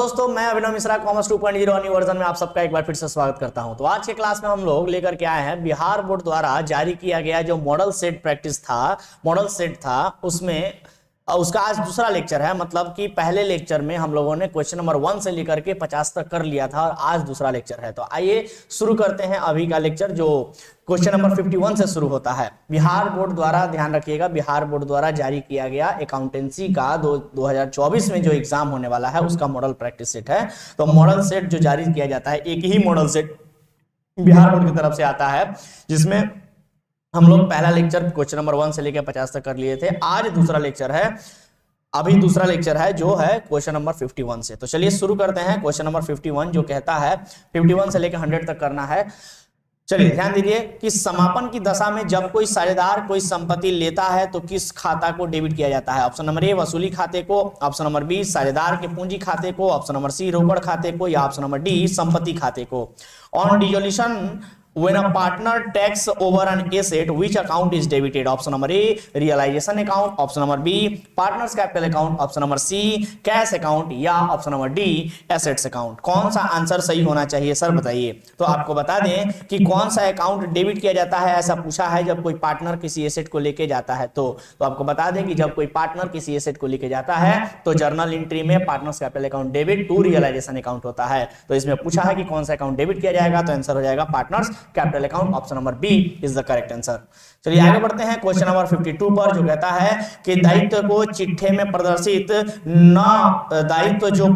दोस्तों, मैं अभिनव Mishra commerce 2.0 new version में आप सबका एक बार फिर से स्वागत करता हूं। तो आज के क्लास में हम लोग लेकर के आए हैं बिहार बोर्ड द्वारा जारी किया गया जो मॉडल सेट था उसमें उसका आज दूसरा लेक्चर है। मतलब कि पहले लेक्चर में हम लोगों ने क्वेश्चन नंबर 1 से लेकर के 50 तक कर लिया था और आज दूसरा लेक्चर है। तो आइए शुरू करते हैं अभी का लेक्चर जो क्वेश्चन नंबर 51 से शुरू होता है। बिहार बोर्ड द्वारा, ध्यान रखिएगा, बिहार बोर्ड द्वारा जारी किया गया अकाउंटेंसी का 2024 में जो एग्जाम होने वाला है उसका मॉडल प्रैक्टिस सेट है। तो मॉडल सेट जो जारी किया जाता है, एक ही मॉडल सेट बिहार बोर्ड की तरफ से आता है, जिसमें हम लोग पहला लेक्चर क्वेश्चन नंबर 1 से लेकर 50 तक कर लिए थे। आज दूसरा लेक्चर है, अभी दूसरा लेक्चर है जो है क्वेश्चन नंबर 51 से। तो चलिए शुरू करते हैं। क्वेश्चन नंबर 51 जो कहता है 51 से लेकर 100 तक करना है। चलिए ध्यान दीजिए कि समापन की दशा में जब कोई साझेदार कोई संपत्ति लेता है तो किस खाता को डेबिट किया जाता है। ऑप्शन नंबर ए वसूली खाते को, ऑप्शन नंबर बी साझेदार के पूंजी खाते को, ऑप्शन नंबर सी रोकड़ खाते को, या ऑप्शन नंबर डी संपत्ति खाते को। On dissolution when a partner takes over an asset, which account is debited? Option number A realization account, option number B partners capital account, option number C cash account, या option number D assets account। कौन सा answer सही होना चाहिए sir बताइए। तो आपको बता दें कि कौन सा अकाउंट डेबिट किया जाता है, ऐसा पूछा है जब कोई पार्टनर किसी एसेट को लेके जाता है। तो आपको बता दें कि जब कोई पार्टनर किसी एसेट को लेके जाता है तो जर्नल एंट्री में partners capital account debit to realisation account होता है। तो इसमें पूछा है कि कौन सा अकाउंट डेबिट किया जाएगा, तो आंसर हो जाएगा partners capital account. Option number B is the correct answer. चलिए आगे बढ़ते हैं क्वेश्चन नंबर 52 पर, जो कहता है कि दायित्व को चिट्ठे में प्रदर्शित दायित्व जो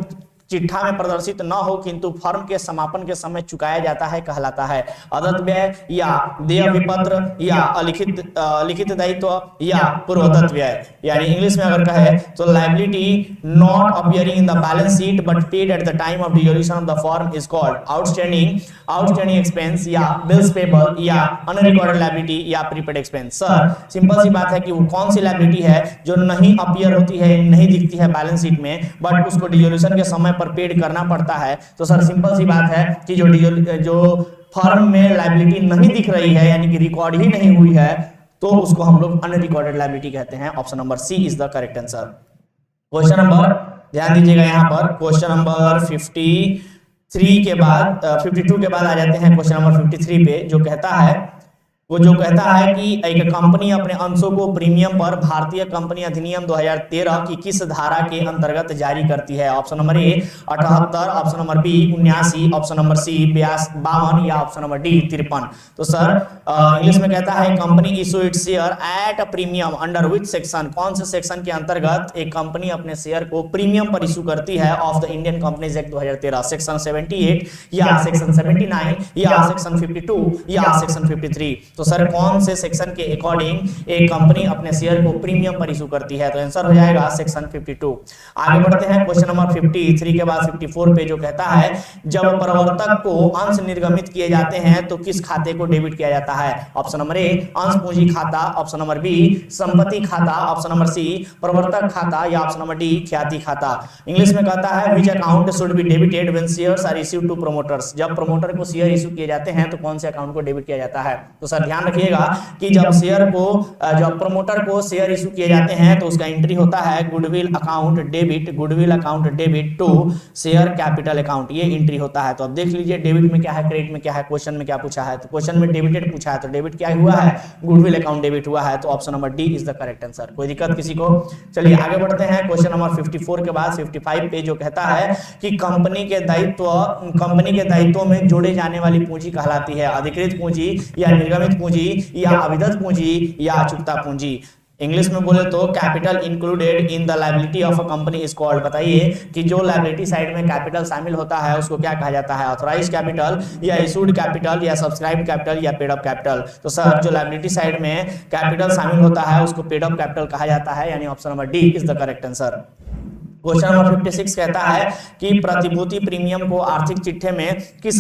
चिट्ठा में प्रदर्शित न हो किंतु फर्म के समापन के समय चुकाया जाता है कहलाता है अदत्त व्यय, या देय विपत्र, या लिखित दायित्व, या पूर्वदत्त व्यय। यानी इंग्लिश में अगर कहे तो liability not appearing in the balance sheet but paid at the time of dissolution of the firm is called outstanding expense, या बिल्स पेबल, या अनरिकॉर्डेड लायबिलिटी, या प्रीपेड एक्सपेंस। सर सिंपल सी बात है कि वो कौन सी लायबिलिटी है जो नहीं अपीयर होती है, नहीं दिखती है बैलेंस शीट में, बट उसको डिसोल्यूशन के समय पर पेड करना पड़ता है। तो सर सिंपल सी बात है कि जो फर्म में लायबिलिटी नहीं दिख रही है, यानी कि रिकॉर्ड ही नहीं हुई है, तो उसको हम लोग अनरिकॉर्डेड लायबिलिटी कहते हैं। Option number C is the correct answer. Question number, ध्यान दीजिएगा यहाँ पर, क्वेश्चन नंबर 52 के बाद आ जाते हैं क्वेश्चन नंबर 53 पे, जो कहता है कि एक कंपनी अपने अंशों को प्रीमियम पर भारतीय कंपनी अधिनियम 2013 की किस धारा के अंतर्गत जारी करती है। Option number A 78, option number B 79, option number C 52, या ऑप्शन नंबर डी 53। तो सर इंग्लिश में कहता है company issue its share at a premium under which section, कौन से सेक्शन के अंतर्गत एक कंपनी अपने शेयर को प्रीमियम पर इशू करती है of the Indian companies act 2013, section 78, या सेक्शन 79, या सेक्शन 52, या सेक्शन 53। तो सर कौन से सेक्शन के अकॉर्डिंग एक कंपनी अपने शेयर को प्रीमियम पर इशू करती है, तो आंसर हो जाएगा सेक्शन 52। आगे बढ़ते हैं क्वेश्चन नंबर 53 के बाद 54 पे, जो कहता है जब प्रवर्तक को अंश निर्गमित किए जाते हैं तो किस खाते को डेबिट किया जाता है। ऑप्शन नंबर ए अंश पूंजी खाता, ऑप्शन नंबर बी संपत्ति खाता, ऑप्शन नंबर सी प्रवर्तक खाता, या ऑप्शन नंबर डी ख्याति खाता। इंग्लिश में कहता है which account should be debited when shares are issued to promoters, जब प्रोमोटर को शेयर इशू किए जाते हैं तो कौन से अकाउंट को डेबिट किया जाता है। तो सर ध्यान रखिएगा कि जब प्रमोटर को शेयर इशू किए जाते हैं तो उसका एंट्री होता है goodwill account debit to share capital account, ये एंट्री होता है। तो अब देख लीजिए डेबिट में क्या है, क्रेडिट में क्या है, क्वेश्चन में क्या पूछा है। तो क्वेश्चन में डेबिटेड पूछा है, तो डेबिट क्या हुआ है, गुडविल अकाउंट डेबिट हुआ है। तो option number D is the correct answer. कोई दिक्कत किसी को। चलिए आगे बढ़ते हैं क्वेश्चन नंबर 54 के बाद 55 पे, जो कहता है कि कंपनी के दायित्वों में जोड़े जाने वाली पूंजी कहलाती है अधिकृत पूंजी, या निर्गमित पूंजी, या अविदत पूंजी, या चुकता पूंजी। इंग्लिश में बोले तो capital included in the liability of a company is called. बताइए कि जो लायबिलिटी साइड में कैपिटल शामिल होता है उसको क्या कहा जाता है, ऑथराइज्ड कैपिटल, या इशूड कैपिटल, या सब्सक्राइब्ड कैपिटल, या पेड अप कैपिटल। तो सर जो लायबिलिटी साइड में कैपिटल शामिल होता है उसको पेड अप कैपिटल कहा जाता है, यानी option number D is the correct answer. Question number 56 कहता है कि प्रतिभूति प्रीमियम को आर्थिक चिट्ठे में किस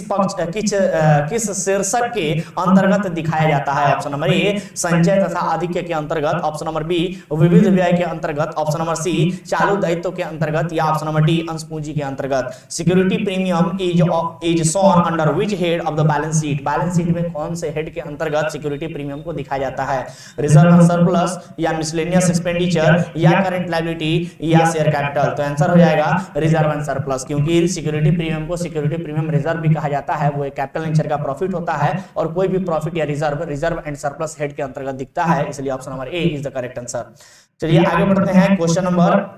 शीर्षक के अंतर्गत दिखाया जाता है। ऑप्शन नंबर ए संचय तथा आधिक्य के अंतर्गत, ऑप्शन नंबर बी विविध व्यय के अंतर्गत, ऑप्शन नंबर सी चालू दायित्व के अंतर्गत, या ऑप्शन नंबर डी अंश पूंजी के अंतर्गत। Security premium is shown under which head of the balance sheet, balance sheet में कौन से हेड के अंतर्गत सिक्योरिटी प्रीमियम को दिखाया जाता है, रिजर्व एंड सरप्लस, या मिसलेनियस एक्सपेंडिचर, या करंट लायबिलिटी, या शेयर कैपिटल। तो आंसर हो जाएगा रिजर्व एंड सरप्लस, क्योंकि सिक्योरिटी प्रीमियम को सिक्योरिटी प्रीमियम रिजर्व भी कहा जाता है। वो एक कैपिटल नेचर का प्रॉफिट होता है और कोई भी प्रॉफिट या रिजर्व एंड सरप्लस हेड के अंतर्गत दिखता है, इसलिए option number A is the correct answer. चलिए आगे बढ़ते हैं क्वेश्चन नंबर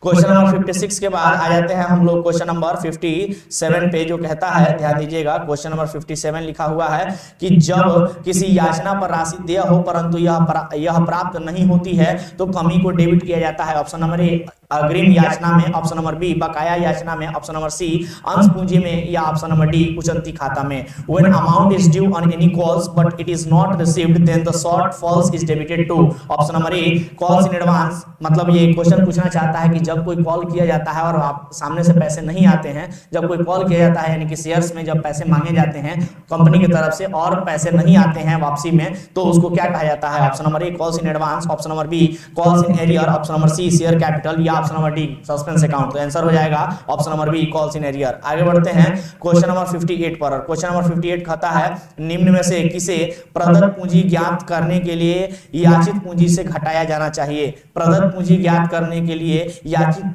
56 के बाद आ जाते हैं हम लोग क्वेश्चन नंबर 57 पे, जो कहता है, ध्यान दीजिएगा, क्वेश्चन नंबर 57 लिखा हुआ है कि जब किसी याचना पर राशि देय हो परंतु यह प्राप्त नहीं होती है तो कमी को डेबिट किया जाता है। ऑप्शन नंबर ए अग्रिम याचना में, ऑप्शन नंबर बी बकाया याचना में, ऑप्शन नंबर सी अंश पूंजी में, या ऑप्शन नंबर डी उचंती खाता में। When amount is due on any calls but it is not received then the shortfalls is debited to। Option number A calls in advance, मतलब ये क्वेश्चन पूछना चाहता है कि जब कोई कॉल किया जाता है और आप सामने से पैसे नहीं आते हैं, जब कोई कॉल किया जाता है यानी कि शेयर्स में जब पैसे मांगे जाते हैं कंपनी की तरफ से और पैसे नहीं आते हैं वापसी में, तो उसको क्या कहा जाता है। Option number A calls in advance, option number B calls in arrear, option number C share capital, या option number D suspense account. तो आंसर हो जाएगा option number B calls in arrear. आगे बढ़ते हैं क्वेश्चन नंबर 58 पर। Question number 58 कहता है निम्न में से किसे प्रदत्त पूंजी ज्ञात करने के लिए याचित पूंजी से घटाया जाना चाहिए। प्रदत्त पूंजी ज्ञात करने के लिए याचित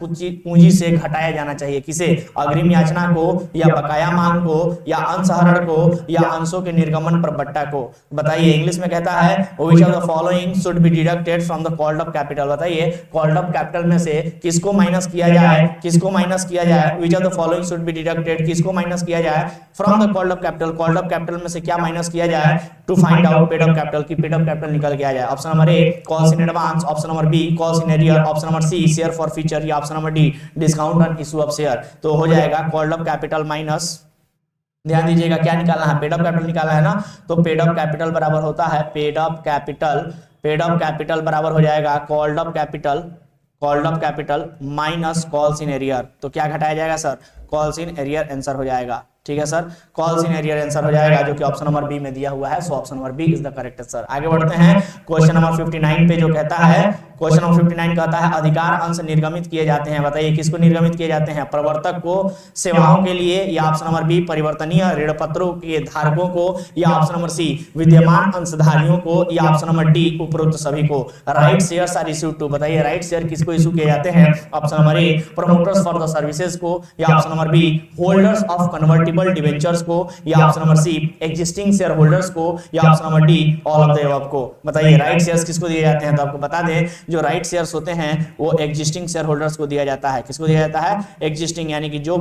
पूंजी से घटाया जाना चाहिए किसे, अग्रिम याचना को, या बकाया मांग को, या अंशहरण को, या अंशों के निर्गमन पर बट्टा को। बताइए, इंग्लिश में कहता है which of the following should be deducted from the called up capital. बताइए कॉल्ड अप कैपिटल में से किसको माइनस किया जाए, किसको माइनस किया जाए। Which of the following should be deducted, किसको माइनस किया जाए from the called up capital. Called up capital में से क्या माइनस किया जाए to find out paid up capital, की पेड अप कैपिटल निकल के आ जाए। Option number A calls in advance, option number B calls in arrear, option number C share for future, या option number D discount on issue of share. तो हो जाएगा called up capital minus, ध्यान दीजिएगा क्या निकालना है, पेड अप कैपिटल निकालना है ना, तो पेड अप कैपिटल बराबर होता है पेड अप कैपिटल बराबर हो जाएगा called up capital minus calls in arrear. तो क्या घटाया जाएगा sir, calls in arrear answer हो जाएगा। ठीक है sir, calls in arrear answer हो जाएगा, जो कि ऑप्शन नंबर बी में दिया हुआ है। So option number B is the correct answer. आगे बढ़ते हैं क्वेश्चन नंबर 59 पे, जो कहता है, क्वेश्चन नंबर 59 कहता है अधिकार अंश निर्गमित किए जाते हैं। बताइए किसको निर्गमित किए जाते हैं, प्रवर्तक को सेवाओं के लिए, या ऑप्शन नंबर बी परिवर्तनीय ऋण पत्रों के धारकों को, या ऑप्शन नंबर सी विद्यमान अंशधारियों को, या ऑप्शन नंबर डी उपरोक्त सभी को। Right shares are issued to, बताइए राइट शेयर किसको इशू किए जाते हैं। Option number A promoters for the services को, या option number B holders of convertible debentures को, या option number C existing share holders को, या option number D all of the above को। बताइए राइट शेयर्स किसको दिए जाते हैं, तो आपको बता दें जो राइट शेयर्स होते हैं वो एग्जिस्टिंग शेयर होल्डर्स को दिया जाता है। किसको दिया जाता है, एग्जिस्टिंग, यानी कि जो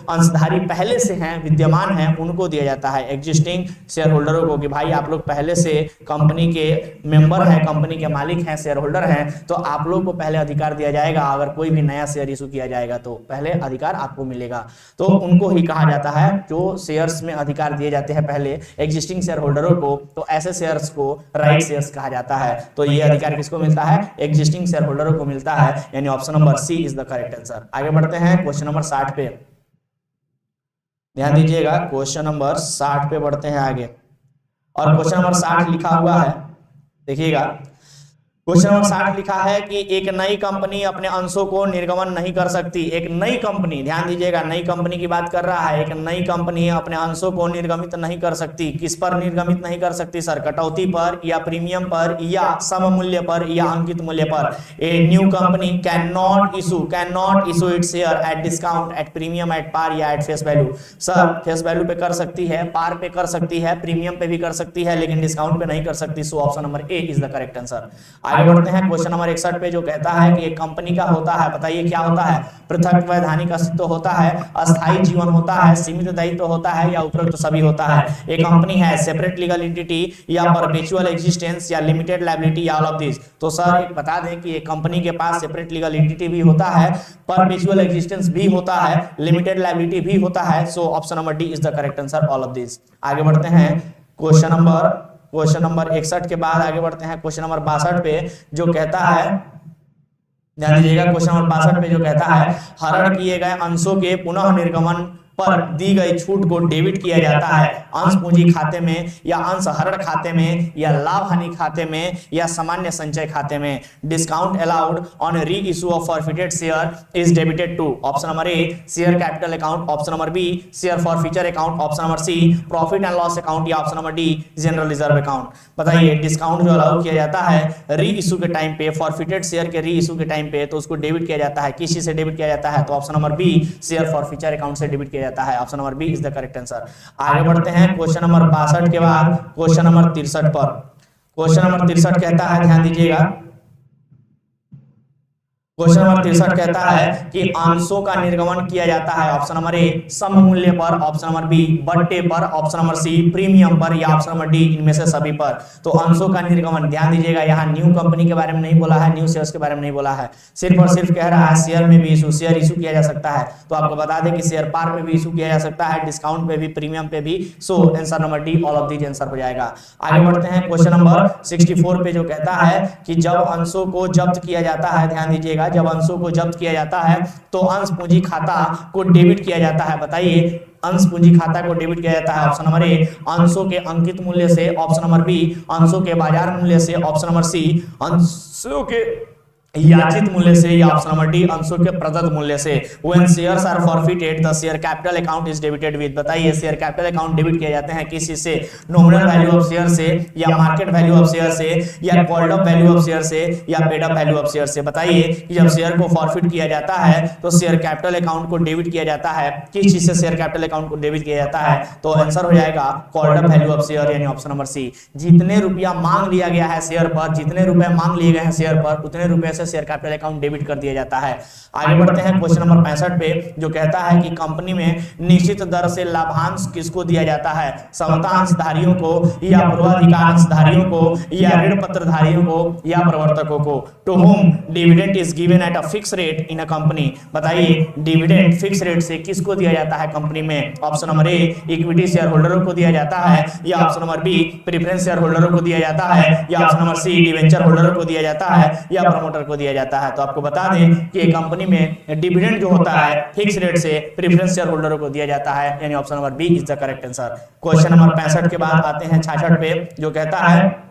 अंशधारी पहले से हैं, विद्यमान हैं, उनको दिया जाता है। एग्जिस्टिंग शेयर होल्डरों को कि भाई आप लोग पहले से कंपनी के मेंबर हैं, कंपनी के मालिक हैं, शेयर होल्डर हैं, तो आप लोग को पहले अधिकार दिया जाएगा। अगर कोई भी नया शेयर इशू किया जाएगा तो पहले अधिकार आपको मिलेगा। तो उनको ही कहा जाता है जो शेयर्स में अधिकार दिए जाते हैं पहले एग्जिस्टिंग शेयर होल्डरों को, तो ऐसे शेयर्स को राइट शेयर्स कहा जाता है। तो ये अधिकार किसको मिलता है, एग्जिस्टिंग शेयर होल्डरों को मिलता है, यानी option number C is the correct answer. आगे बढ़ते हैं क्वेश्चन नंबर 60 पे, ध्यान दीजिएगा क्वेश्चन नंबर 60 पे बढ़ते हैं आगे। और क्वेश्चन नंबर 60 लिखा हुआ है, देखिएगा क्वेश्चन नंबर 60 लिखा है कि एक नई कंपनी अपने अंशों को निर्गमन नहीं कर सकती। एक नई कंपनी, ध्यान दीजिएगा नई कंपनी की बात कर रहा है। एक नई कंपनी अपने अंशों को निर्गमित नहीं कर सकती। किस पर निर्गमित नहीं कर सकती सर, कटौती पर, या प्रीमियम पर, या सम मूल्य पर, या अंकित मूल्य पर। A new company can not issue its share at discount, at premium, at par, या at face value. Sir face value पे कर सकती है, पार पे कर सकती है, प्रीमियम पे भी कर सकती है, लेकिन डिस्काउंट पे नहीं कर सकती। सो option number A is the correct answer. आगे बढ़ते हैं क्वेश्चन नंबर 61 पे, जो कहता है कि एक कंपनी का होता है, बताइए क्या होता है, पृथक वैधानिक अस्तित्व होता है, अस्थायी जीवन होता है, सीमित दायित्व होता है, या उपरोक्त सभी होता है। एक कंपनी है सेपरेट लीगल एंटिटी, या परपेचुअल एग्जिस्टेंस, या लिमिटेड लायबिलिटी, या ऑल ऑफ दिस। तो सर एक बता दें कि एक कंपनी के पास सेपरेट लीगल एंटिटी भी होता है, परपेचुअल एग्जिस्टेंस भी होता है, लिमिटेड लायबिलिटी भी होता है। So option number D is the correct answer, all of this. आगे बढ़ते हैं क्वेश्चन नंबर 61 के बाद आगे बढ़ते हैं क्वेश्चन नंबर 62 पे, जो कहता है, ध्यान दीजिएगा क्वेश्चन नंबर 62 पे जो कहता है हरण किए गए अंशों के पुनः निर्गमन पर दी गई छूट को डेबिट किया जाता है अंश पूंजी खाते में या अंश हरण खाते में या लाभ हानि खाते में या सामान्य संचय खाते में। Discount allowed on re issue of forfeited share is debited to option number A share capital account, option number B share forfeiture account, option number C profit and loss account या option number D general reserve account. बताइए discount जो allow किया जाता है री issue के time पे, forfeited share के री इशू के टाइम पे, तो उसको डेबिट किया जाता है, किस चीज से डेबिट किया जाता है, तो option number B share forfeiture account से डेबिट किया जाता है। Option number B is the correct answer. आगे बढ़ते हैं क्वेश्चन नंबर 62 के बाद क्वेश्चन नंबर 63 पर। क्वेश्चन नंबर 63 कहता है, ध्यान दीजिएगा, क्वेश्चन नंबर 63 कहता है कि अंशों का निर्गमन किया जाता है ऑप्शन नंबर ए सम मूल्य पर, ऑप्शन नंबर बी बट्टे पर, ऑप्शन नंबर सी प्रीमियम पर या ऑप्शन नंबर डी इनमें से सभी पर। तो अंशों का निर्गमन, ध्यान दीजिएगा, यहाँ न्यू कंपनी के बारे में नहीं बोला है, न्यू शेयर्स के बारे में नहीं बोला है, सिर्फ और सिर्फ कह रहा है शेयर में भी इशू, शेयर इशू किया जा सकता है। तो आपको बता दें कि शेयर पार में भी इशू किया जा सकता है, डिस्काउंट पे भी, प्रीमियम पे भी। So answer number D all of these answer हो जाएगा। आगे बढ़ते हैं क्वेश्चन नंबर 64 पे जो कहता है कि जब अंशों को जब्त किया जाता है, ध्यान दीजिएगा, जब अंशों को जब्त किया जाता है तो अंश पूंजी खाता को डेबिट किया जाता है। बताइए अंश पूंजी खाता को डेबिट किया जाता है ऑप्शन नंबर ए अंशों के अंकित मूल्य से, ऑप्शन नंबर बी अंशों के बाजार मूल्य से, ऑप्शन नंबर सी अंशों के याचित मूल्य से या ऑप्शन नंबर डी अंशों के प्रदत्त मूल्य से। When shares are forfeited, the share capital account is debited with। बताइए शेयर कैपिटल अकाउंट डेबिट किए जाते हैं किस चीज से, नॉमिनल वैल्यू ऑफ शेयर से या मार्केट वैल्यू ऑफ शेयर से या called up value of share से या paid up value of share से। बताइए कि जब शेयर को फॉरफिट किया जाता है तो शेयर कैपिटल अकाउंट को डेबिट किया जाता है, किस चीज से शेयर कैपिटल अकाउंट को डेबिट किया जाता है, तो आंसर हो जाएगा called up value of share यानी ऑप्शन नंबर सी। जितने रुपया मांग लिया गया है शेयर पर, जितने रुपए मांग लिए गए हैं शेयर पर, उतने रुपए से शेयर कैपिटल अकाउंट डेबिट कर दिया जाता है। आगे बढ़ते हैं क्वेश्चन नंबर 65 पे जो कहता है कि कंपनी में निश्चित दर से लाभांश किसको दिया जाता है, समतांशधारियों को या पूर्वाधिकारधारियों को या ऋण पत्रधारियों को या प्रवर्तकों को। To whom dividend is given at a fix rate in a company. बताइए डिविडेंड फिक्स रेट से किसको दिया जाता है कंपनी में, option number A equity share होल्डरों को दिया जाता है या option number B preference share होल्डरों को दिया जाता है या ऑप्शन नंबर सी डिवेंचर होल्डरों को दिया जाता है या प्रमोटर को दिया जाता है। तो आपको बता दें कि कंपनी में डिविडेंड जो होता है फिक्स रेट से प्रेफरेंस शेयर होल्डरों को दिया जाता है यानी option number B is the correct answer. Question number 65 के बाद आते हैं 66 पे जो कहता है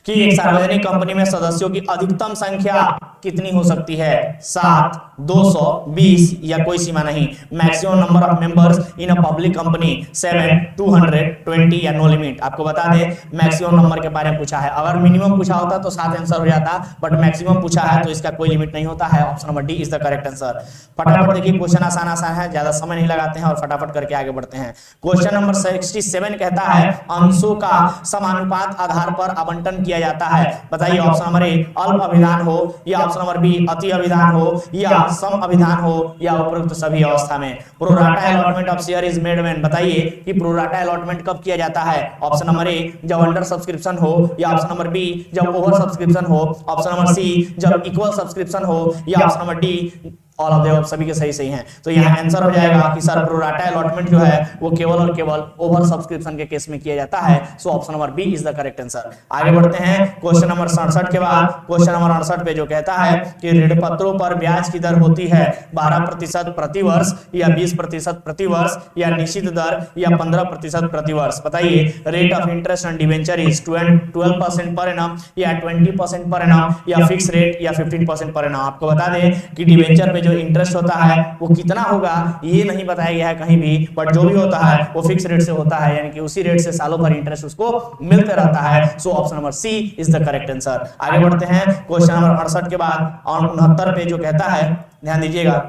कि एक सार्वजनिक कंपनी में सदस्यों की अधिकतम संख्या कितनी हो सकती है, 7, 200, 20 या कोई सीमा नहीं। Maximum number of members in a public company 7, 200, 20 या नो लिमिट। आपको बता दें मैक्सिमम नंबर के बारे में पूछा है, अगर मिनिमम पूछा होता तो 7 आंसर हो जाता, बट मैक्सिमम पूछा है तो इसका कोई लिमिट नहीं होता है। Option number D is the correct answer. फटाफट देखिए क्वेश्चन आसान आसान है, ज्यादा समय नहीं लगाते हैं और फटाफट करके आगे बढ़ते हैं। क्वेश्चन नंबर 67 कहता है अंशों का समानुपात आधार पर आवंटन किया जाता है। बताइए ऑप्शन नंबर ए अल्प अभिधान हो या ऑप्शन नंबर बी अति अभिधान हो या सम अभिधान हो या उपरोक्त सभी अवस्था में। Pro rata allotment of share is made when. बताइए कि प्रोराटा अलॉटमेंट कब किया जाता है, ऑप्शन नंबर ए जब अंडर सब्सक्रिप्शन हो या ऑप्शन नंबर बी जब ओवर सब्सक्रिप्शन हो, ऑप्शन नंबर सी जब इक्वल सब्सक्रिप्शन हो या option number D all of the सभी के सही हैं। तो यहाँ आंसर हो जाएगा कि सर प्रोराटा अलॉटमेंट जो है वो केवल और केवल ओवर सब्सक्रिप्शन के केस में किया जाता है। So option number B is the correct answer. आगे बढ़ते हैं क्वेश्चन नंबर 67 के बाद क्वेश्चन नंबर 68 पे जो कहता है कि ऋण पत्रों पर ब्याज की दर होती है 12% प्रति वर्ष या 20% प्रति वर्ष या निश्चित दर या 15% प्रति वर्ष। बताइए rate of interest on debenture is 12% per annum या 20% पर एनम या फिक्स रेट या 15% पर एनम। आपको बता दें कि डिवेंचर में जो इंटरेस्ट होता है वो कितना होगा ये नहीं बताया गया है कहीं भी, बट जो भी होता है वो फिक्स रेट से होता है, यानी कि उसी रेट से सालों भर इंटरेस्ट उसको मिलते रहता है। So option number C is the correct answer. आगे बढ़ते हैं क्वेश्चन नंबर 68 के बाद 69 पे जो कहता है, ध्यान दीजिएगा,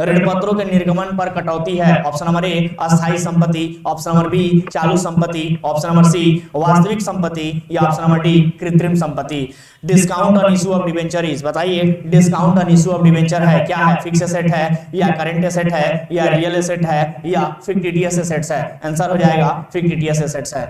ऋण पत्रों के निर्गमन पर कटौती है। ऑप्शन नंबर ए अस्थायी संपत्ति, ऑप्शन नंबर बी चालू संपत्ति, ऑप्शन नंबर सी वास्तविक संपत्ति या ऑप्शन नंबर डी कृत्रिम संपत्ति। Discount on issue of debenture is. बताइए discount on issue of debenture है क्या है, फिक्स एसेट है या करंट एसेट है या रियल एसेट है या फिक्टिटियस एसेट्स है। आंसर हो जाएगा फिक्टिटियस एसेट्स है।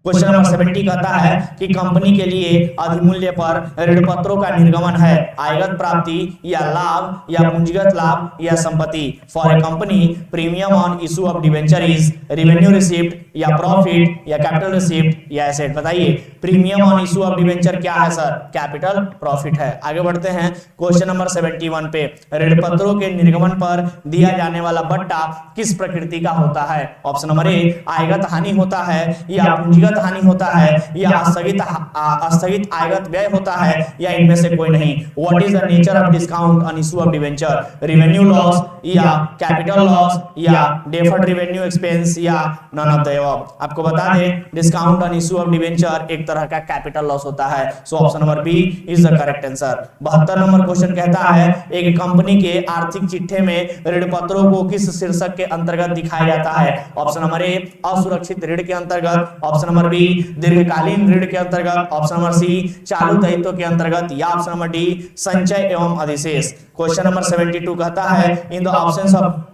क्वेश्चन नंबर 70 कहता है कि कंपनी के लिए अधिमूल्य पर ऋण पत्रों का निर्गमन है आयगत प्राप्ति या लाभ या पूंजीगत लाभ या संपत्ति। For a company premium on issue of debenture is revenue received या प्रॉफिट या कैपिटल रिसीव्ड या एसेट। बताइए premium on issue of debenture क्या है सर? कैपिटल प्रॉफिट है। आगे बढ़ते हैं क्वेश्चन नंबर 71 पे। ऋण पत्रों के निर्गमन पर दिया जाने वाला बट्टा किस प्रकृति का होता है? ऑप्शन नंबर ए आयगत हानि होता है या पूंजीगत हानि होता है या स्थगित आयगत व्यय होता है या इनमें से कोई नहीं। What is the nature of discount on issue of debenture? Revenue loss या कैपिटल लॉस या डेफर्ड रेवेन्यू एक्सपेंस या नन ऑफ द अबव। आपको बता दें discount on issue of debenture एक तरह का कैपिटल लॉस होता है। So option number B is the correct answer. 72 number question कहता है एक कंपनी के आर्थिक चिट्ठे में ऋण पत्रों को किस शीर्षक के अंतर्गत दिखाया जाता है? ऑप्शन नंबर ए असुरक्षित ऋण के अंतर्गत, ऑप्शन नंबर बी दीर्घकालीन ऋण के अंतर्गत, ऑप्शन नंबर सी चालू दायित्व के अंतर्गत या ऑप्शन नंबर डी संचय एवं अधिशेष। क्वेश्चन नंबर 72 कहता है in the options of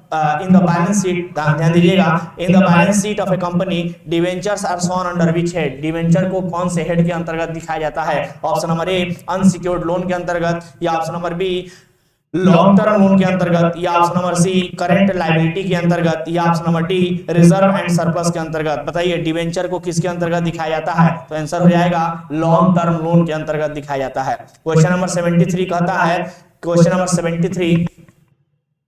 in the balance sheet, ध्यान दीजिएगा, in the balance sheet of a company debentures are shown under which head? Debenture को कौन से हेड के अंतर्गत दिखाया जाता है? Option number A unsecured loan के अंतर्गत या option number B long term loan के अंतर्गत या option number C current liability के अंतर्गत या option number D reserve and surplus के अंतर्गत। बताइए डिवेंचर को किसके अंतर्गत दिखाया जाता है? तो आंसर हो जाएगा लॉन्ग टर्म लोन के अंतर्गत दिखाया जाता है। क्वेश्चन नंबर 73 कहता है, क्वेश्चन नंबर 73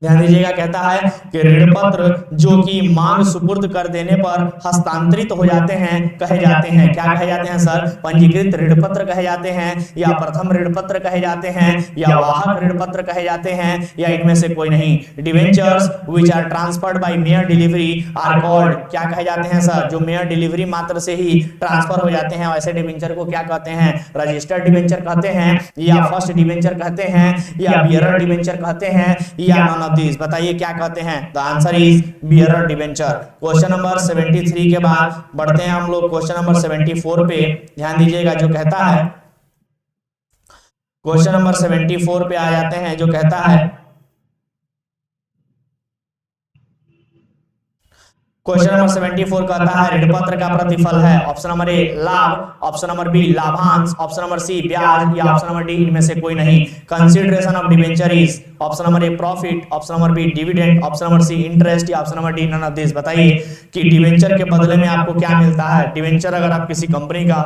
ध्यान दीजिएगा, कहता है कि ऋण पत्र जो कि मांग सुपुर्द कर देने पर हस्तांतरित हो जाते हैं कहे जाते हैं। क्या कहे जाते हैं सर? पंजीकृत ऋण पत्र कहे जाते हैं या प्रथम ऋण पत्र कहे जाते हैं या वाहक ऋण पत्र कहे जाते हैं या इनमें से कोई नहीं। Debentures which are transferred by mere delivery are called, क्या कहे जाते हैं सर? जो मेयर डिलीवरी मात्र से ही ट्रांसफर हो जाते हैं ऐसे डिवेंचर को क्या कहते हैं? रजिस्टर्ड डिवेंचर कहते हैं या फर्स्ट डिवेंचर कहते हैं या बियरर डिवेंचर कहते हैं या नॉन ऑफ दिस। बताइए क्या कहते हैं? The answer is bearer debenture. Question number 73 के बाद बढ़ते हैं हम लोग क्वेश्चन नंबर 74 पे। ध्यान दीजिएगा जो कहता है, क्वेश्चन नंबर 74 पे आ जाते हैं जो कहता है, क्वेश्चन नंबर 74 कहता है ऋण पत्र का प्रतिफल है ऑप्शन नंबर ए लाभ, ऑप्शन नंबर बी लाभांश, ऑप्शन नंबर सी ब्याज या ऑप्शन नंबर डी इनमें से कोई नहीं। Consideration of debenture is option number A profit, option number B dividend, option number C interest या option number D none of this. बताइए कि डिवेंचर के बदले में आपको क्या मिलता है? डिवेंचर अगर आप किसी कंपनी का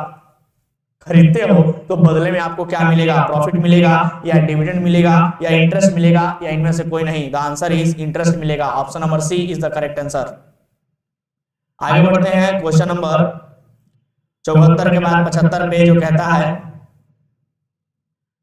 खरीदते हो तो बदले में आपको क्या मिलेगा? प्रॉफिट मिलेगा या डिविडेंड मिलेगा या इंटरेस्ट मिलेगा या इनमें से कोई नहीं। द आंसर इज इंटरेस्ट मिलेगा। Option number C is the correct answer. आगे बढ़ते हैं क्वेश्चन नंबर 74 के बाद 75 पे जो कहता है,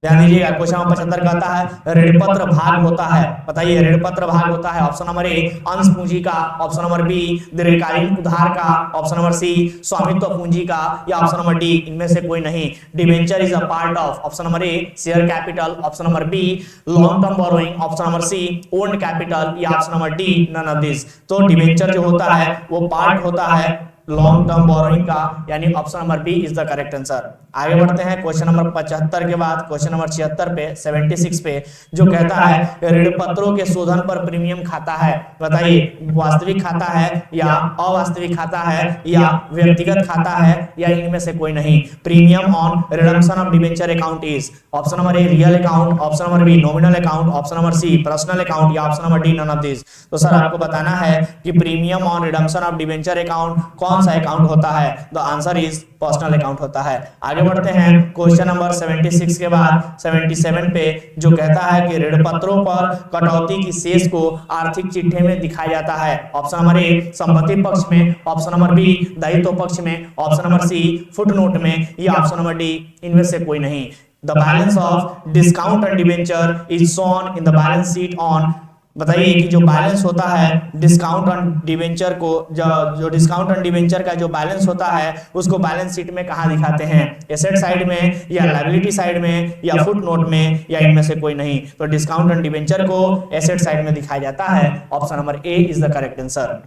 ध्यान दीजिएगा क्वेश्चन नंबर 75 कहता है ऋण पत्र भाग होता है। बताइए ऋण पत्र भाग होता है ऑप्शन नंबर ए अंश पूंजी का, ऑप्शन नंबर बी दीर्घकालीन उधार का, ऑप्शन नंबर सी स्वामित्व पूंजी का या ऑप्शन नंबर डी इनमें से कोई नहीं। Debenture is a part of option number A share capital, option number B long term borrowing, option number C owned capital या option number D none of this. तो डिवेंचर जो होता है वो पार्ट होता है लॉन्ग टर्म बोरोइंग का, यानी option number B is the correct answer. आगे बढ़ते हैं क्वेश्चन नंबर 75 के बाद क्वेश्चन नंबर 76 पे 76 पे जो कहता है ऋण पत्रों के शोधन पर प्रीमियम खाता है। बताइए वास्तविक खाता है या अवास्तविक खाता है या व्यक्तिगत खाता है या इनमें से कोई नहीं। Premium on redemption of debenture account is option number A real account, option number B nominal account, option number C personal account या option number D none of this. तो सर आपको बताना है कि premium on redemption of debenture account कौन सा account होता है? The answer is personal account होता है। आगे बढ़ते हैं क्वेश्चन नंबर 76 के बाद 77 पे जो कहता है कि ऋण पत्रों पर कटौती की शेष को आर्थिक चिट्ठे में दिखाया जाता है। ऑप्शन नंबर ए संपत्ति पक्ष में, ऑप्शन नंबर बी दायित्व पक्ष में, ऑप्शन नंबर सी फुटनोट में या ऑप्शन नंबर डी इनमें से कोई नहीं। The balance of discount and debenture is shown in the balance sheet on. बताइए कि जो बैलेंस होता है डिस्काउंट ऑन डिवेंचर को, जो डिस्काउंट ऑन डिवेंचर का जो बैलेंस होता है उसको बैलेंस शीट में कहाँ दिखाते हैं? एसेट साइड में या लायबिलिटी साइड में या फुट नोट में या इनमें से कोई नहीं। तो डिस्काउंट ऑन डिवेंचर को एसेट साइड में दिखाया जाता है। Option number A is the correct answer.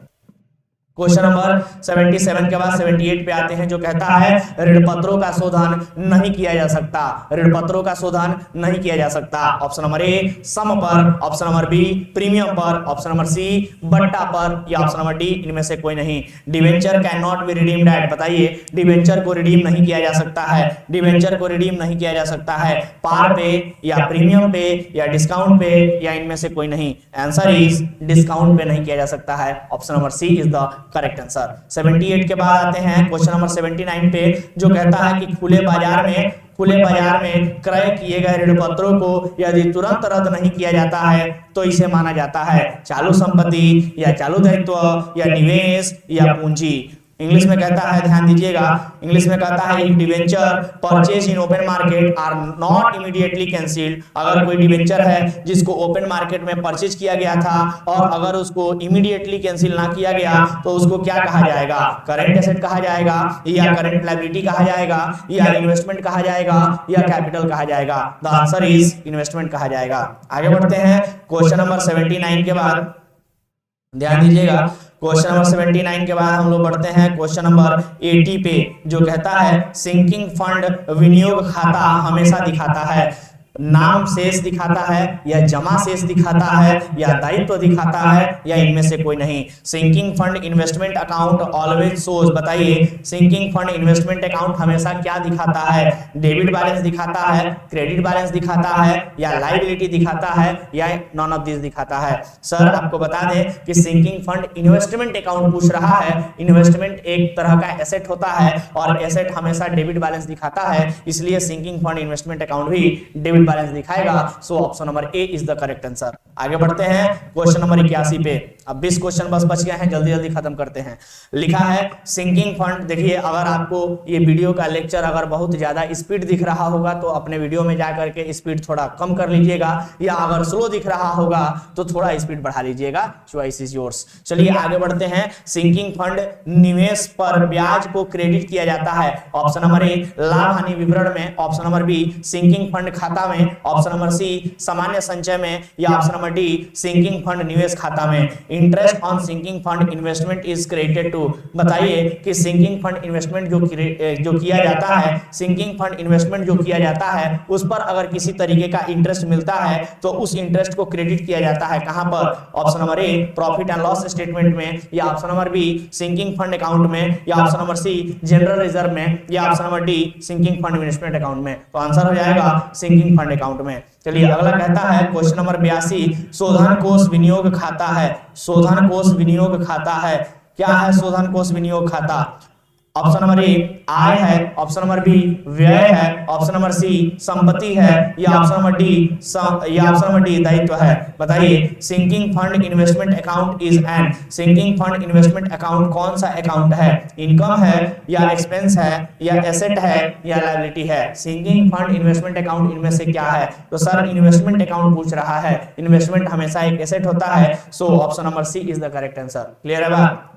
Question number 77 के बाद 78 पे आते हैं, जो कहता है ऋण पत्रों का शोधन नहीं किया जा सकता। ऋण पत्रों का शोधन नहीं किया जा सकता। ऑप्शन नंबर ए सम पर, ऑप्शन नंबर बी प्रीमियम पर, ऑप्शन नंबर सी बट्टा पर, या ऑप्शन नंबर डी इनमें से कोई नहीं। Debenture can not be redeemed eight, बताइए डिवेंचर को रिडीम नहीं किया जा सकता है। डिवेंचर को रिडीम नहीं किया जा सकता है पार पे या प्रीमियम पे या डिस्काउंट पे, या इनमें से कोई नहीं। आंसर इज डिस्काउंट पे नहीं किया जा सकता है। Option number C is the correct answer. 78 के बाद आते हैं क्वेश्चन नंबर 79 पे, जो कहता है कि खुले बाजार में क्रय किए गए ऋण पत्रों को यदि तुरंत रद्द नहीं किया जाता है तो इसे माना जाता है चालू संपत्ति या चालू दायित्व या निवेश या पूंजी। इंग्लिश में कहता है, ध्यान दीजिएगा, इंग्लिश में कहता है if debenture purchase in open market are not immediately cancelled, अगर कोई डिवेंचर है जिसको ओपन मार्केट में परचेज किया गया था और अगर उसको इमीडिएटली कैंसिल ना किया गया तो उसको क्या कहा जाएगा? करंट एसेट कहा जाएगा या करंट लायबिलिटी कहा जाएगा या इन्वेस्टमेंट कहा जाएगा या कैपिटल कहा जाएगा? द आंसर इज इन्वेस्टमेंट कहा जाएगा। आगे बढ़ते हैं क्वेश्चन नंबर 79 के बाद, ध्यान दीजिएगा, क्वेश्चन नंबर 79 के बाद हम लोग बढ़ते हैं क्वेश्चन नंबर 80 पे, जो कहता है सिंकिंग फंड विनियोग खाता हमेशा दिखाता है, नाम शेष दिखाता है या जमा शेष दिखाता है या दायित्व दिखाता है या इनमें से कोई नहीं। Sinking fund investment account always shows, बताइए सिंकिंग फंड इन्वेस्टमेंट अकाउंट हमेशा क्या दिखाता है? डेबिट बैलेंस दिखाता है, क्रेडिट बैलेंस दिखाता है या लायबिलिटी दिखाता है या नॉन ऑफ दिस दिखाता है? सर आपको बता दें कि सिंकिंग फंड इन्वेस्टमेंट अकाउंट पूछ रहा है। इन्वेस्टमेंट एक तरह का एसेट होता है और एसेट हमेशा डेबिट बैलेंस दिखाता है, इसलिए सिंकिंग फंड इन्वेस्टमेंट अकाउंट भी डेबिट बैलेंस दिखाएगा। सो option number A is the correct answer. आगे बढ़ते हैं क्वेश्चन नंबर 81 पे। अब 20 क्वेश्चन बस बच गए हैं, जल्दी जल्दी खत्म करते हैं। लिखा है सिंकिंग फंड, देखिए अगर आपको ये वीडियो का लेक्चर अगर बहुत ज्यादा स्पीड दिख रहा होगा तो अपने वीडियो में जाकर के स्पीड थोड़ा कम कर लीजिएगा, या अगर स्लो दिख रहा होगा तो थोड़ा स्पीड बढ़ा लीजिएगा। Choice is yours. चलिए आगे बढ़ते हैं। सिंकिंग फंड निवेश पर ब्याज को क्रेडिट किया जाता है। ऑप्शन नंबर ए लाभ हानि विवरण में, option number B sinking fund खाता में, ऑप्शन नंबर सी सामान्य संचय में, या option number D sinking fund निवेश खाता में। Interest on sinking fund investment is credited to, बताइए कि सिंकिंग फंड इन्वेस्टमेंट जो किया जाता है, सिंकिंग फंड इन्वेस्टमेंट जो किया जाता है उस पर अगर किसी तरीके का इंटरेस्ट मिलता है तो उस इंटरेस्ट को क्रेडिट किया जाता है कहां पर? Option number A profit and loss statement में, या option number B sinking fund account में, या option number C general reserve में, या option number D sinking fund investment account में। तो आंसर हो जाएगा सिंकिंग फंड अकाउंट में। चलिए अगला कहता है क्वेश्चन नंबर 82 शोधन कोष विनियोग खाता है। शोधन कोष विनियोग खाता है, क्या है शोधन कोष विनियोग खाता? ऑप्शन नंबर ए आय है, ऑप्शन नंबर बी व्यय है, ऑप्शन नंबर सी संपत्ति है, या ऑप्शन नंबर डी दायित्व है। बताइए sinking fund investment account is an, sinking fund investment account कौन सा अकाउंट है? इनकम है या एक्सपेंस है या एसेट है या लायबिलिटी है? सिंकिंग फंड इन्वेस्टमेंट अकाउंट इनमें से क्या है? तो सर इन्वेस्टमेंट अकाउंट पूछ रहा है, इन्वेस्टमेंट हमेशा एक एसेट होता है। So option number C is the correct answer. Clear है बात?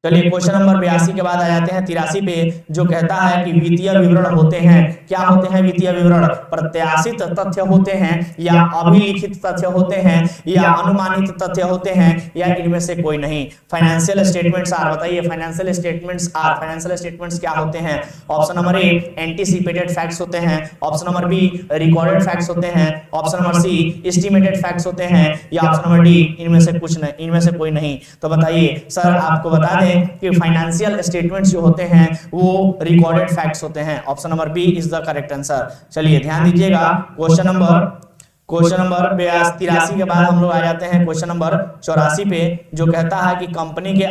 चलिए क्वेश्चन नंबर 82 के बाद आ जाते हैं 83 पे, जो कहता है कि वित्तीय विवरण होते हैं, क्या होते हैं वित्तीय विवरण? प्रत्याशित तथ्य होते हैं या अभिलिखित तथ्य होते हैं या अनुमानित तथ्य होते हैं या इनमें से कोई नहीं। फाइनेंशियल स्टेटमेंट्स आर, बताइए financial statements are, financial statements क्या होते हैं? Option number A anticipated facts होते हैं, option number B recorded facts होते हैं, option number C estimated facts होते हैं, या ऑप्शन नंबर डी इनमें से कुछ नहीं, इनमें से कोई नहीं। तो बताइए सर आपको बता दें कि फाइनेंशियल स्टेटमेंट्स जो होते हैं वो रिकॉर्डेड फैक्ट्स होते हैं। Option number B is the correct answer. चलिए ध्यान दीजिएगा, क्वेश्चन नंबर 83 के बाद हम लोग आ जाते हैं क्वेश्चन नंबर 84 पे, जो कहता है कि कंपनी के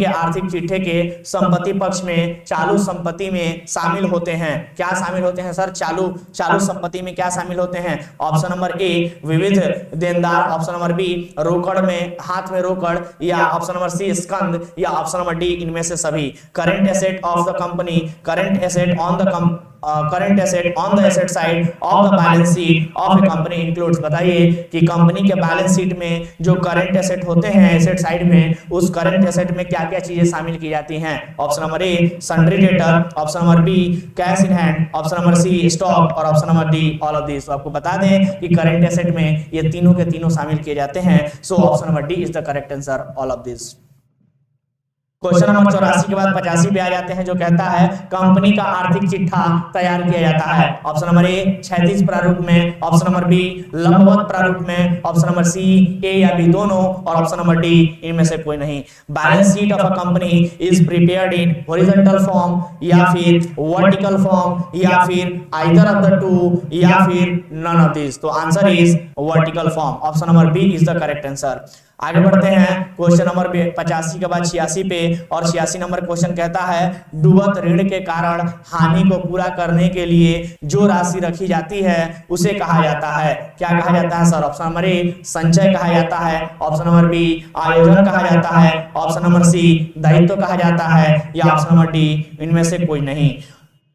आर्थिक चिट्ठे के संपत्ति पक्ष में चालू संपत्ति में शामिल होते हैं। क्या शामिल होते हैं सर? चालू संपत्ति में क्या शामिल होते हैं? ऑप्शन नंबर ए विविध देनदार, ऑप्शन नंबर बी रोकड़ में हाथ में रोकड़, या ऑप्शन नंबर सी स्कंद, या ऑप्शन नंबर डी इनमें से सभी। Current asset of the company, current asset on the current asset on the asset side of the balance sheet of A company includes. बताइए कि कंपनी के बैलेंस शीट में जो current asset होते हैं एसेट साइड में, उस करंट एसेट में क्या क्या चीजें शामिल की जाती हैं? Option number A sundry debtor, option number B cash in hand, option number C stock और option number D all of this. तो आपको बता दें कि करंट एसेट में ये तीनों के तीनों शामिल किए जाते हैं। सो option number D is the correct answer, all of this. Question number 84 के बाद 85 पे आ जाते हैं, जो कहता है कंपनी का आर्थिक चिट्ठा तैयार किया जाता है। ऑप्शन नंबर ए क्षैतिज प्रारूप में, ऑप्शन नंबर बी लंबवत प्रारूप में, ऑप्शन नंबर सी ए या बी दोनों और ऑप्शन नंबर डी इनमें से कोई नहीं। Balance sheet of a company is prepared in horizontal form या फिर वर्टिकल फॉर्म या फिर आइदर ऑफ द टू या फिर नन ऑफ दिस। तो answer is vertical form, option number B is the correct answer. आगे बढ़ते हैं क्वेश्चन नंबर 85 के बाद 86 पे, और 86 नंबर क्वेश्चन कहता है डूबत ऋण के कारण हानि को पूरा करने के लिए जो राशि रखी जाती है उसे कहा जाता है। क्या कहा जाता है सर? ऑप्शन नंबर ए संचय कहा जाता है, ऑप्शन नंबर बी आयोजन कहा जाता है, ऑप्शन नंबर सी दायित्व कहा जाता है या ऑप्शन नंबर डी इनमें से कोई नहीं।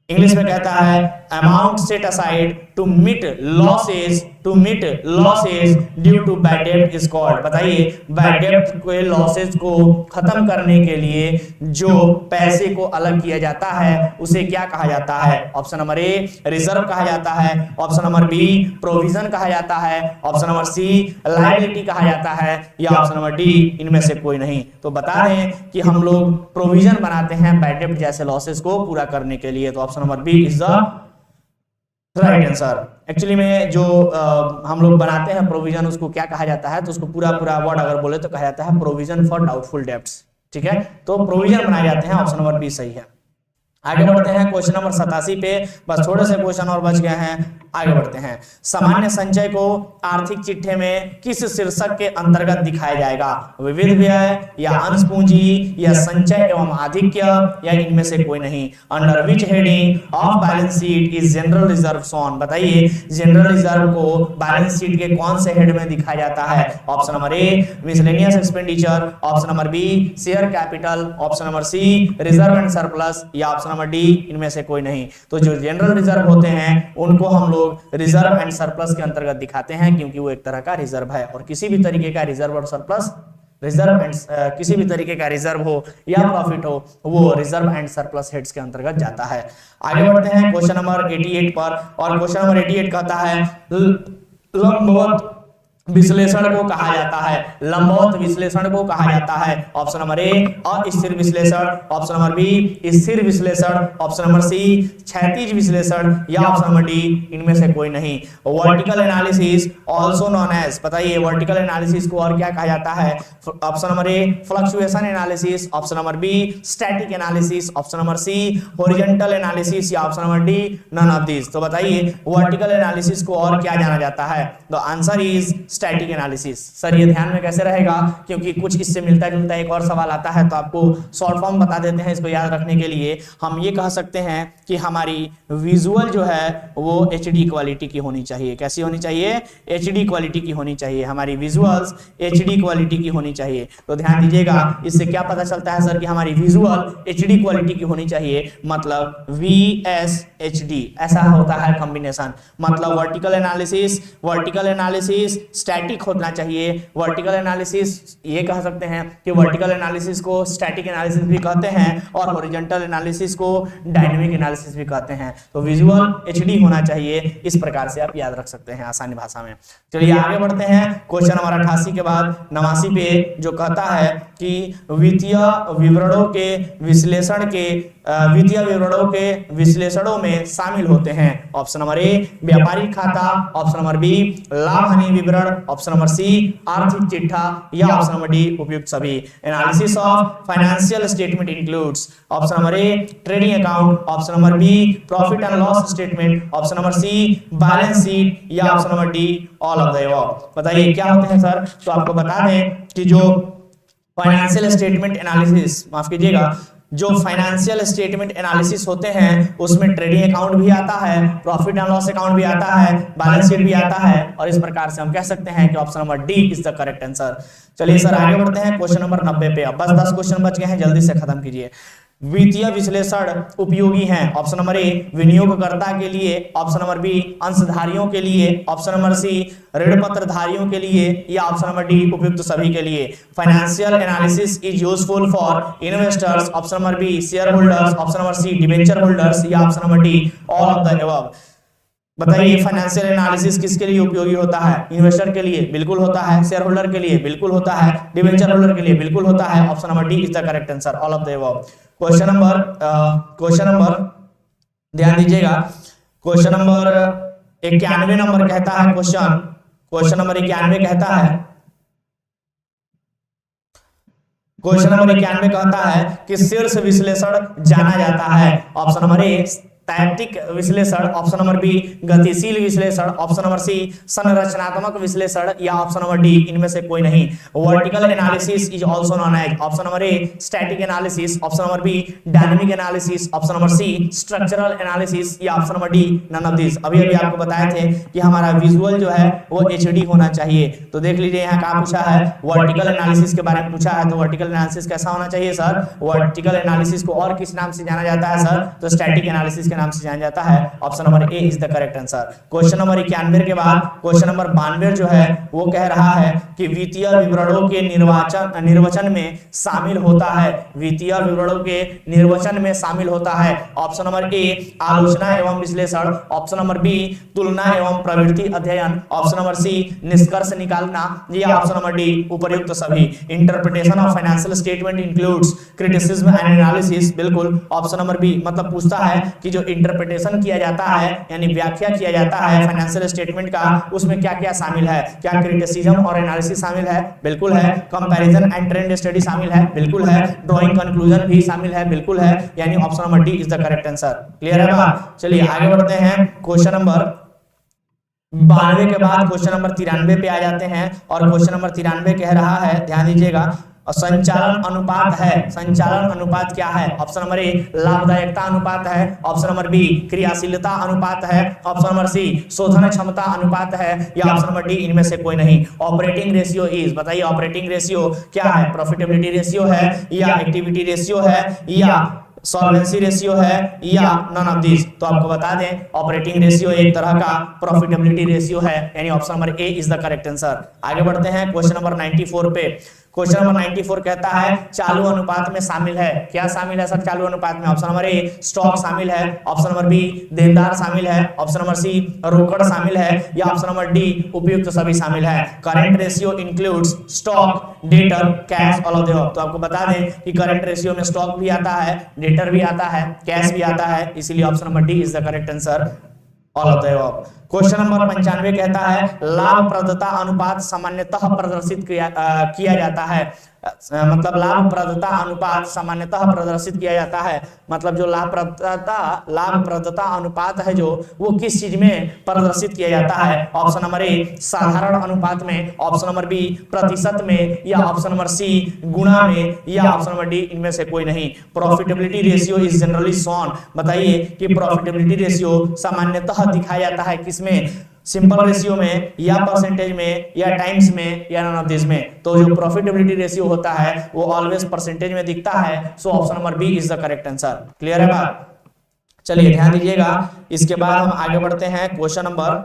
इंग्लिश में कहता है amount set aside to meet losses due to bad डेब्ट इज कॉल्ड। बताइए बैड डेब्ट के लॉसेस को खत्म करने के लिए जो पैसे को अलग किया जाता है उसे क्या कहा जाता है? ऑप्शन नंबर ए रिजर्व कहा जाता है, ऑप्शन नंबर बी प्रोविजन कहा जाता है, ऑप्शन नंबर सी लायबिलिटी कहा जाता है या ऑप्शन नंबर डी इनमें से कोई नहीं। तो बता दें कि हम लोग प्रोविजन बनाते हैं बैड डेब्ट जैसे लॉसेस को पूरा करने के लिए। तो option number B is the right answer. Actually में जो हम लोग बनाते हैं प्रोविजन उसको क्या कहा जाता है? तो उसको पूरा वर्ड अगर बोले तो कहा जाता है प्रोविजन फॉर डाउटफुल डेब्ट्स। ठीक है, तो प्रोविजन बनाए जाते हैं, ऑप्शन नंबर बी सही है। आगे बढ़ते हैं क्वेश्चन नंबर 87 पे, बस थोड़े से क्वेश्चन और बच गए हैं। आगे बढ़ते हैं। सामान्य संचय को आर्थिक चिट्ठे में किस शीर्षक के अंतर्गत दिखाया जाएगा? विविध व्यय या अंश पूंजी या संचय एवं आधिक्य या इनमें से कोई नहीं। Under which heading of balance sheet is general reserve shown. बताइए जनरल रिजर्व को बैलेंस शीट के कौन से हेड में दिखाया जाता है? Option number A miscellaneous expenditure, option number B share capital, option number C reserve and surplus या ऑप्शन नंबर डी इनमें से कोई नहीं। तो जो जनरल रिजर्व होते हैं उनको हम लोग रिजर्व एंड सरप्लस के अंतर्गत दिखाते हैं, क्योंकि वो एक तरह का रिजर्व है और किसी भी तरीके का रिजर्व और सरप्लस रिजर्व एंड किसी भी तरीके का रिजर्व हो या प्रॉफिट हो वो रिजर्व एंड सरप्लस हेड्स के अंतर्गत जाता है। आगे बढ़ते हैं क्वेश्चन नंबर 88 पर, और क्वेश्चन नंबर 88 कहता है लंबवत विश्लेषण को कहा जाता है। लंबवत विश्लेषण को कहा जाता है। ऑप्शन नंबर ए अस्थिर विश्लेषण, ऑप्शन नंबर बी स्थिर विश्लेषण, ऑप्शन नंबर सी क्षैतिज विश्लेषण या ऑप्शन नंबर डी इनमें से कोई नहीं। Vertical analysis also known as. बताइए वर्टिकल एनालिसिस को और क्या कहा जाता है? Option number A fluctuation analysis, option number B static analysis, option number C horizontal analysis या option number D none of this. तो बताइए वर्टिकल एनालिसिस को और क्या जाना जाता है? The answer is static analysis. Sir ये ध्यान में कैसे रहेगा? क्योंकि कुछ इससे मिलता जुलता एक और सवाल आता है, तो आपको शॉर्ट फॉर्म बता देते हैं इसको याद रखने के लिए। हम ये कह सकते हैं कि हमारी विजुअल जो है वो HD क्वालिटी की होनी चाहिए। कैसी होनी चाहिए? HD क्वालिटी की होनी चाहिए। हमारी विजुअल्स HD क्वालिटी की होनी चाहिए। तो ध्यान दीजिएगा, इससे क्या पता चलता है सर कि हमारी विजुअल HD क्वालिटी की होनी चाहिए, मतलब VSHD ऐसा होता है कॉम्बिनेशन। मतलब वर्टिकल एनालिसिस स्टैटिक होना चाहिए। वर्टिकल एनालिसिस ये कह सकते हैं कि वर्टिकल एनालिसिस को स्टैटिक एनालिसिस भी कहते हैं और हॉरिजॉन्टल एनालिसिस को डायनेमिक एनालिसिस भी कहते हैं। तो विजुअल HD होना चाहिए, इस प्रकार से आप याद रख सकते हैं आसानी भाषा में। चलिए आगे बढ़ते हैं क्वेश्चन नंबर 88 के बाद 89 पे, जो कहता है कि वित्तीय विवरणों के विश्लेषणों में शामिल होते हैं। ऑप्शन नंबर ए व्यापारिक खाता, ऑप्शन नंबर बी लाभ हानि विवरण, ऑप्शन नंबर सी आर्थिक चिट्ठा या ऑप्शन नंबर डी उपयुक्त सभी। Analysis of financial statement includes option number A trading account, option number B profit and loss statement, option number C balance sheet या option number D all of the above. बताइए क्या होते हैं sir? तो आपको बता दें कि जो फाइनेंशियल स्टेटमेंट एनालिसिस, माफ कीजिएगा, जो फाइनेंशियल स्टेटमेंट एनालिसिस होते हैं उसमें ट्रेडिंग अकाउंट भी आता है, प्रॉफिट एंड लॉस अकाउंट भी आता है, बैलेंस शीट भी आता है, और इस प्रकार से हम कह सकते हैं कि option number D is the correct answer. चलिए सर आगे बढ़ते हैं क्वेश्चन नंबर 90 पे। अब बस 10 क्वेश्चन बच गए हैं, जल्दी से खत्म कीजिए। वित्तीय विश्लेषण उपयोगी हैं। ऑप्शन नंबर ए विनियोगकर्ता के लिए, ऑप्शन नंबर बी अंशधारियों के लिए, ऑप्शन नंबर सी ऋण पत्रधारियों के लिए, या ऑप्शन नंबर डी उपयुक्त सभी के लिए। Financial analysis is useful for investors, option number B share holders, option number C debenture holders, या option number D all of the above. बताइए फाइनेंशियल एनालिसिस किसके लिए उपयोगी होता है? इन्वेस्टर के लिए बिल्कुल होता है, शेयर होल्डर के लिए बिल्कुल होता है, डिबेंचर होल्डर के लिए बिल्कुल होता है। Option number D is the correct answer, all of the above. Question number ध्यान दीजिएगा, क्वेश्चन नंबर 91 नंबर कहता है, क्वेश्चन नंबर 91 कहता है, क्वेश्चन नंबर 91 कहता है कि शीर्ष विश्लेषण जाना जाता है। ऑप्शन नंबर ए स्थैतिक विश्लेषण, ऑप्शन नंबर बी गतिशील विश्लेषण, ऑप्शन नंबर सी संरचनात्मक विश्लेषण, या ऑप्शन नंबर डी इनमें से कोई नहीं। Vertical analysis is also known as, option number A static analysis, option number B dynamic analysis, option number C structural analysis, या option number D none of this. अभी आपको बताए थे कि हमारा विजुअल जो है वो एचडी होना चाहिए। तो देख लीजिए यहाँ क्या पूछा है, वर्टिकल एनालिसिस के बारे में पूछा है। तो वर्टिकल एनालिसिस कैसा होना चाहिए सर? वर्टिकल एनालिसिस को और किस नाम से जाना जाता है सर? तो स्टैटिक एनालिसिस नाम से जाना जाता है। Option number A is the correct answer. Question number 91 के बाद क्वेश्चन नंबर 92 जो है वो कह रहा है कि वित्तीय विवरणों के निर्वचन में शामिल होता है। वित्तीय विवरणों के निर्वचन में शामिल होता है। ऑप्शन नंबर ए आलोचना एवं विश्लेषण, ऑप्शन नंबर बी तुलना एवं प्रवृत्ति अध्ययन, ऑप्शन नंबर सी निष्कर्ष निकालना, या ऑप्शन नंबर डी उपर्युक्त सभी। Interpretation of financial statement includes criticism and analysis, बिल्कुल ऑप्शन नंबर बी। मतलब पूछता है कि जो इंटरप्रिटेशन किया जाता है यानी व्याख्या किया जाता है फाइनेंशियल स्टेटमेंट का, उसमें क्या क्या शामिल है? क्या क्रिटिसिज्म और एनालिसिस शामिल है? बिल्कुल है। कंपैरिजन एंड ट्रेंड स्टडी शामिल है? बिल्कुल है। ड्राइंग कंक्लूजन भी शामिल है? बिल्कुल है। यानी option number D is the correct answer. Clear है बात? चलिए आगे बढ़ते हैं। क्वेश्चन नंबर 92 के बाद क्वेश्चन नंबर 93 पे आ जाते हैं, और क्वेश्चन नंबर 93 कह रहा है, ध्यान दीजिएगा, संचालन अनुपात है। संचालन अनुपात क्या है? ऑप्शन नंबर ए लाभदायकता अनुपात है, ऑप्शन नंबर बी क्रियाशीलता अनुपात है, ऑप्शन नंबर सी शोधन क्षमता अनुपात है, या ऑप्शन नंबर डी इनमें से कोई नहीं। ऑपरेटिंग रेशियो इज, बताइए ऑपरेटिंग रेशियो क्या है? प्रॉफिटेबिलिटी रेशियो है, या एक्टिविटी रेशियो है, या सॉल्वेंसी रेशियो है, या नन ऑफ दिस। तो आपको बता दें ऑपरेटिंग रेशियो एक तरह का प्रॉफिटेबिलिटी रेशियो है, यानी option number A is the correct answer. आगे बढ़ते हैं क्वेश्चन नंबर 94 पे। क्वेश्चन नंबर 94 कहता है चालू अनुपात में शामिल है। क्या शामिल है सर चालू अनुपात में? ऑप्शन नंबर ए स्टॉक शामिल है, ऑप्शन नंबर बी देनदार शामिल है, ऑप्शन नंबर सी रोकड़ शामिल है, या ऑप्शन नंबर डी उपयुक्त सभी शामिल है। Current ratio includes stock, debtor, cash, all of the above. तो आपको बता दें कि करंट रेशियो में स्टॉक भी आता है, डेटर भी आता है, कैश भी आता है, इसीलिए option number D is the correct answer, all of the above. Question number 95 कहता है लाभप्रदता अनुपात सामान्यतः प्रदर्शित किया जाता है। मतलब लाभप्रदता अनुपात सामान्यतः प्रदर्शित किया जाता है, मतलब जो लाभप्रदता अनुपात है जो वो किस चीज में प्रदर्शित किया जाता है? ऑप्शन नंबर ए साधारण अनुपात में, ऑप्शन नंबर बी प्रतिशत में, या ऑप्शन नंबर सी गुणा में, या ऑप्शन नंबर डी इनमें से कोई नहीं। Profitability ratio is generally shown, बताइए कि प्रॉफिटेबिलिटी रेशियो सामान्यतः दिखाया जाता है किसमें? सिंपल रेशियो में, या परसेंटेज में, या टाइम्स में, या नन ऑफ दिस में। तो जो प्रॉफिटेबिलिटी रेशियो होता है वो ऑलवेज परसेंटेज में दिखता है, so option number B is the correct answer. Clear है बात? चलिए ध्यान दीजिएगा, इसके बाद हम आगे बढ़ते हैं क्वेश्चन नंबर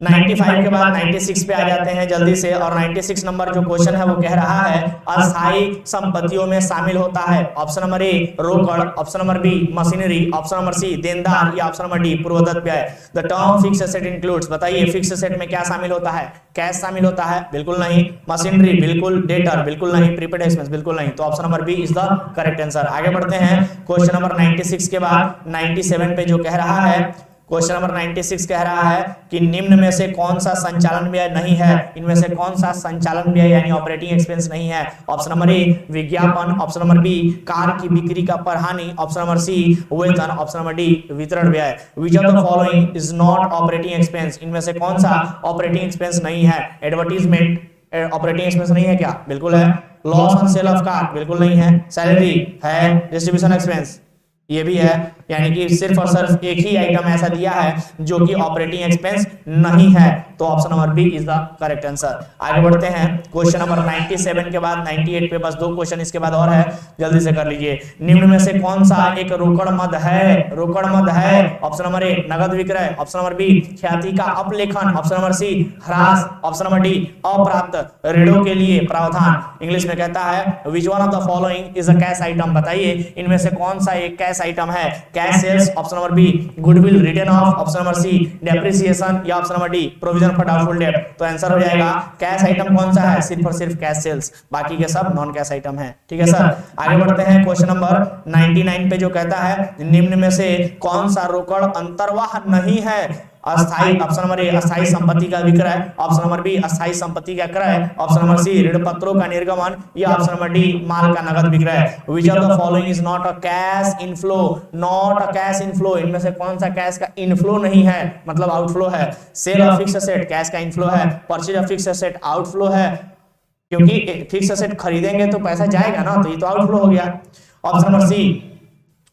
95 के बाद 96 पे आ जाते हैं जल्दी से। और 96 नंबर जो क्वेश्चन है वो कह रहा है अस्थायी संपत्तियों में शामिल होता है। ऑप्शन नंबर ए रोकड़, option number B machinery, option number C देनदार, या ऑप्शन नंबर डी पूर्वदत्त व्यय। The term fix asset includes, बताइए फिक्स एसेट में क्या शामिल होता है? कैश शामिल होता है? बिल्कुल नहीं। मशीनरी बिल्कुल, डेटर बिल्कुल नहीं, प्रीपेड एक्सपेंस बिल्कुल नहीं। तो option number B is the correct answer. आगे बढ़ते हैं क्वेश्चन नंबर 96 के बाद 97 पे जो कह रहा है, क्वेश्चन नंबर 96 कह रहा है कि निम्न में से कौन सा संचालन व्यय नहीं है? इनमें से कौन सा संचालन व्यय यानी ऑपरेटिंग एक्सपेंस नहीं है? ऑप्शन नंबर ए विज्ञापन, ऑप्शन नंबर बी कार की बिक्री का पर हानि, ऑप्शन नंबर सी वेतन, ऑप्शन नंबर डी वितरण व्यय। विच of the following is not operating expense? इनमें से कौन सा ऑपरेटिंग एक्सपेंस नहीं है? एडवर्टीजमेंट ऑपरेटिंग एक्सपेंस नहीं है क्या? बिल्कुल है। Loss on sale of car बिल्कुल नहीं है। सैलरी है। डिस्ट्रीब्यूशन एक्सपेंस ये भी है। यानी कि सिर्फ और सिर्फ एक ही आइटम ऐसा दिया है जो कि ऑपरेटिंग एक्सपेंस नहीं है, तो option number B is the correct answer. आगे बढ़ते हैं क्वेश्चन नंबर 97 के बाद 98 पे बस 2 क्वेश्चन इसके बाद और है, जल्दी से कर लीजिए। निम्न में से कौन सा एक रोकड़ मद है? रोकड़ मद है ऑप्शन नंबर ए नगद विक्रय, ऑप्शन नंबर बी ख्याति का अपलेखन, ऑप्शन नंबर सी ह्रास, ऑप्शन नंबर डी अप्राप्त ऋणों के लिए प्रावधान। इंग्लिश में कहता है which one of the following is a cash item, बताइए इनमें से कौन सा एक कैश आइटम है? Cash sales, option number B goodwill written off, option number C depreciation, या option number D provision for doubtful debt. तो आंसर हो जाएगा कैश आइटम कौन सा है? सिर्फ और सिर्फ कैश सेल्स, बाकी के सब नॉन कैश आइटम है। ठीक है सर, आगे बढ़ते हैं क्वेश्चन नंबर 99 पे जो कहता है निम्न में से कौन सा रोकड़ अंतर्वाह नहीं है? अस्थाई, ऑप्शन नंबर ए अस्थाई संपत्ति का विक्रय, ऑप्शन नंबर बी अस्थाई संपत्ति का क्रय, ऑप्शन नंबर सी ऋण पत्रों का निर्गमन, या ऑप्शन नंबर डी माल का नगद विक्रय। विच of the following is not a cash inflow? Not a cash inflow, इनमें से कौन सा कैश का इनफ्लो नहीं है, मतलब आउटफ्लो है? Sale of fixed asset cash का इनफ्लो है, purchase of fixed asset outflow है, क्योंकि फिक्स्ड एसेट खरीदेंगे तो पैसा जाएगा ना, तो ये तो आउटफ्लो हो गया। Option number C,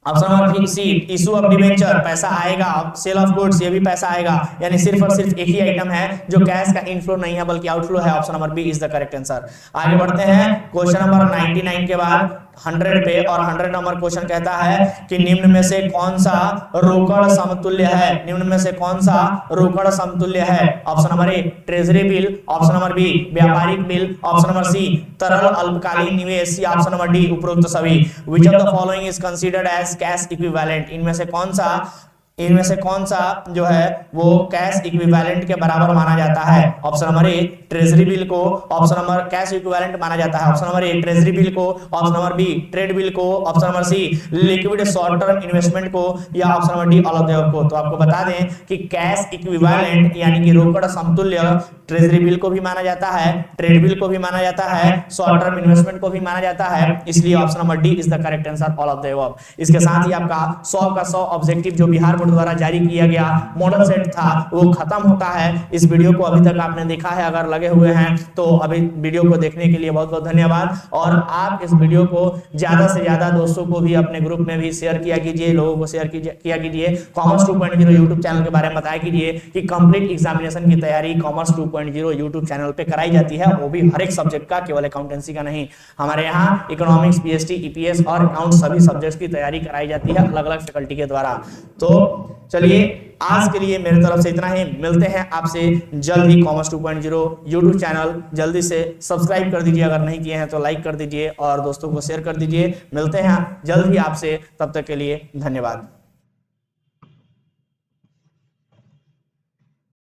option number C issue of debenture पैसा आएगा, सेल ऑफ गुड्स ये भी पैसा आएगा, यानी सिर्फ और सिर्फ एक ही आइटम है जो कैश का इनफ्लो नहीं है बल्कि आउटफ्लो है, option number B is the correct answer. आगे बढ़ते हैं क्वेश्चन नंबर 99 के बाद 100 पे, और 100 नंबर क्वेश्चन कहता है कि निम्न में से कौन सा रोकड़ समतुल्य है? निम्न में से कौन सा रोकड़ समतुल्य है? Option number A treasury bill, option number B व्यापारिक बिल, ऑप्शन नंबर सी तरल अल्पकालीन निवेश, या ऑप्शन नंबर डी उपरोक्त सभी। Which of the following is considered as cash equivalent? इनमें से कौन सा जो है वो कैश इक्विवेलेंट के बराबर माना जाता है? Option number A treasury bill को, ऑप्शन नंबर कैश इक्विवेलेंट माना जाता है, option number A treasury bill को, option number B trade bill को, option number C liquid short term investment को, या option number D all of the above को। तो आपको बता दें कि कैश इक्विवेलेंट यानी कि रोकड़ समतुल्य ट्रेजरी बिल को भी माना जाता है, ट्रेड बिल को भी माना जाता है, शॉर्ट टर्म इन्वेस्टमेंट को भी माना जाता है, इसलिए option number D is the correct answer all of the above. इसके साथ ही आपका 100 का 100 ऑब्जेक्टिव जो बिहार बोर्ड द्वारा जारी किया गया मॉडल सेट था वो खत्म होता है। इस वीडियो को अभी तक आपने देखा है, अगर लगे हुए हैं तो अभी वीडियो को देखने के लिए बहुत बहुत धन्यवाद। और आप इस वीडियो को ज्यादा से ज्यादा दोस्तों को भी अपने ग्रुप में भी शेयर किया कीजिए, लोगों को शेयर किया कीजिए। कॉमर्स 2.0 यूट्यूब चैनल के बारे में बताया कीजिए कि कंप्लीट एग्जामिनेशन की तैयारी कॉमर्स 2.0 यूट्यूब चैनल पे कराई जाती है, वो भी हर एक सब्जेक्ट का, केवल अकाउंटेंसी का नहीं। हमारे यहाँ इकोनॉमिक्स, पीएसटी, ईपीएस और अकाउंट सभी सब्जेक्ट्स की तैयारी कराई जाती है अलग अलग फैकल्टी के द्वारा। तो चलिए आज के लिए मेरी तरफ से इतना ही, मिलते हैं आपसे जल्द ही। कॉमर्स 2.0 यूट्यूब चैनल जल्दी से सब्सक्राइब कर दीजिए, अगर नहीं किए हैं तो लाइक कर दीजिए और दोस्तों को शेयर कर दीजिए। मिलते हैं जल्द ही आपसे, तब तक के लिए धन्यवाद।